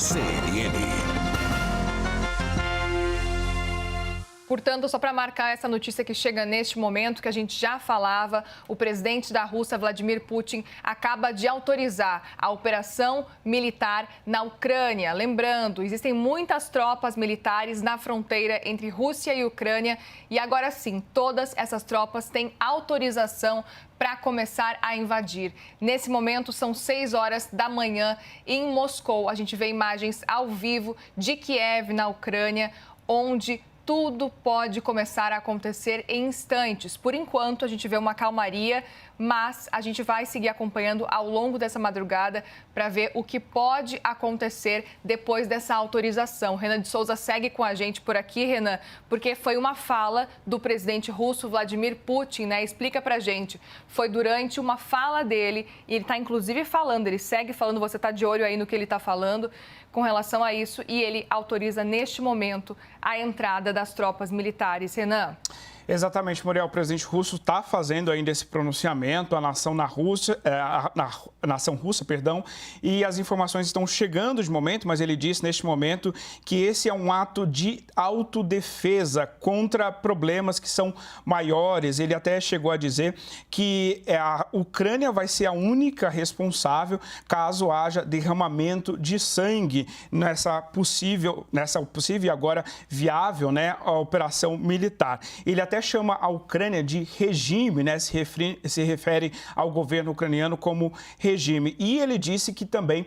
CNN. Portanto, só para marcar essa notícia que chega neste momento, que a gente já falava, o presidente da Rússia, Vladimir Putin, acaba de autorizar a operação militar na Ucrânia. Lembrando, existem muitas tropas militares na fronteira entre Rússia e Ucrânia e agora sim, todas essas tropas têm autorização para começar a invadir. Nesse momento, são 6 horas da manhã em Moscou. A gente vê imagens ao vivo de Kiev, na Ucrânia, onde tudo pode começar a acontecer em instantes. Por enquanto, a gente vê uma calmaria, mas a gente vai seguir acompanhando ao longo dessa madrugada para ver o que pode acontecer depois dessa autorização. Renan de Souza segue com a gente por aqui, Renan, porque foi uma fala do presidente russo Vladimir Putin, né? Explica pra gente. Foi durante uma fala dele, e ele está inclusive falando, ele segue falando, você está de olho aí no que ele está falando com relação a isso, e ele autoriza neste momento a entrada das tropas militares. Renan. Exatamente, Muriel. O presidente russo está fazendo ainda esse pronunciamento, a nação russa, e as informações estão chegando de momento, mas ele disse neste momento que esse é um ato de autodefesa contra problemas que são maiores. Ele até chegou a dizer que a Ucrânia vai ser a única responsável caso haja derramamento de sangue nessa possível e agora viável, né, a operação militar. Ele até chama a Ucrânia de regime, né? Se refere ao governo ucraniano como regime. E ele disse que também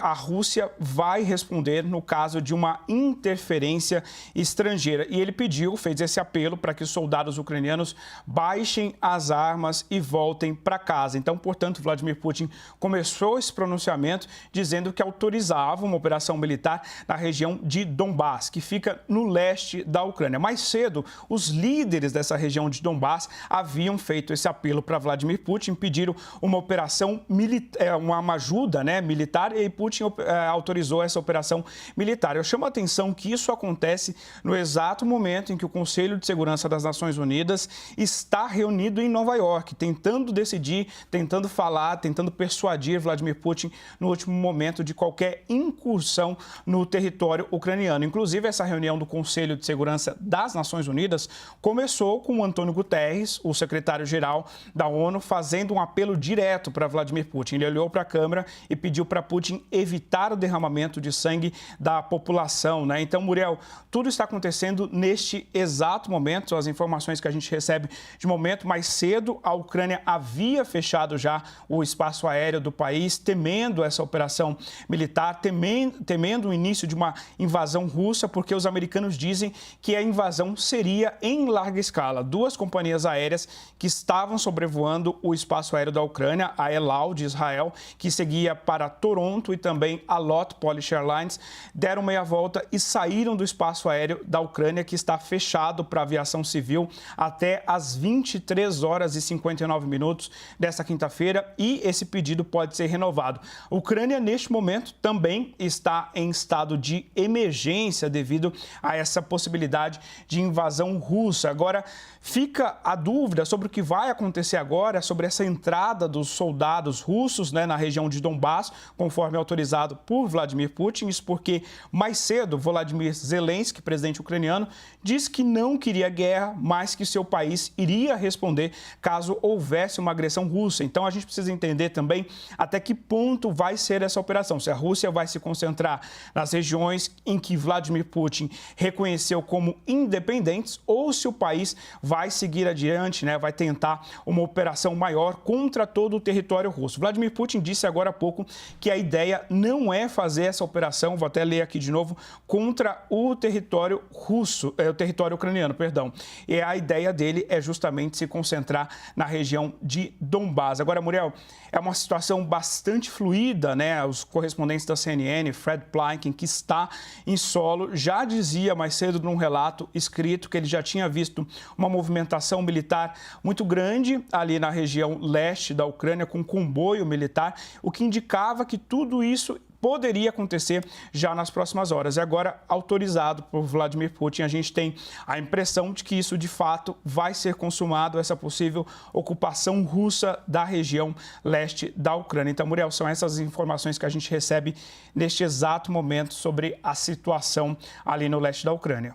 a Rússia vai responder no caso de uma interferência estrangeira. E ele fez esse apelo para que os soldados ucranianos baixem as armas e voltem para casa. Então, portanto, Vladimir Putin começou esse pronunciamento dizendo que autorizava uma operação militar na região de Donbás, que fica no leste da Ucrânia. Mais cedo, os líderes dessa região de Donbás haviam feito esse apelo para Vladimir Putin, pediram uma operação militar, uma ajuda, né, militar, e Putin autorizou essa operação militar. Eu chamo a atenção que isso acontece no exato momento em que o Conselho de Segurança das Nações Unidas está reunido em Nova York, tentando decidir, tentando falar, tentando persuadir Vladimir Putin no último momento de qualquer incursão no território ucraniano. Inclusive, essa reunião do Conselho de Segurança das Nações Unidas começou com o Antônio Guterres, o secretário-geral da ONU, fazendo um apelo direto para Vladimir Putin. Ele olhou para a câmera e pediu para Putin evitar o derramamento de sangue da população, né? Então, Muriel, tudo está acontecendo neste exato momento. As informações que a gente recebe de momento, mais cedo, a Ucrânia havia fechado já o espaço aéreo do país, temendo essa operação militar, temendo o início de uma invasão russa, porque os americanos dizem que a invasão seria em larga escala. 2 companhias aéreas que estavam sobrevoando o espaço aéreo da Ucrânia, a El Al de Israel, que seguia para Toronto, e também a LOT Polish Airlines, deram meia volta e saíram do espaço aéreo da Ucrânia, que está fechado para a aviação civil até às 23 horas e 59 minutos desta quinta-feira, e esse pedido pode ser renovado. A Ucrânia, neste momento, também está em estado de emergência devido a essa possibilidade de invasão russa. Agora, fica a dúvida sobre o que vai acontecer agora, sobre essa entrada dos soldados russos, né, na região de Donbás, conforme autorizado por Vladimir Putin. Isso porque, mais cedo, Volodymyr Zelensky, presidente ucraniano, disse que não queria guerra, mas que seu país iria responder caso houvesse uma agressão russa. Então, a gente precisa entender também até que ponto vai ser essa operação. Se a Rússia vai se concentrar nas regiões em que Vladimir Putin reconheceu como independentes, ou se o país vai seguir adiante, né, vai tentar uma operação maior contra todo o território russo. Vladimir Putin disse agora há pouco que a ideia não é fazer essa operação, vou até ler aqui de novo, contra o território russo, o território ucraniano, perdão. E a ideia dele é justamente se concentrar na região de Donbás. Agora, Muriel, é uma situação bastante fluida, né? Os correspondentes da CNN, Fred Plankin, que está em solo, já dizia mais cedo num relato escrito que ele já tinha visto uma movimentação militar muito grande ali na região leste da Ucrânia, com comboio militar, o que indicava que tudo isso poderia acontecer já nas próximas horas. E agora, autorizado por Vladimir Putin, a gente tem a impressão de que isso de fato vai ser consumado, essa possível ocupação russa da região leste da Ucrânia. Então, Muriel, são essas informações que a gente recebe neste exato momento sobre a situação ali no leste da Ucrânia.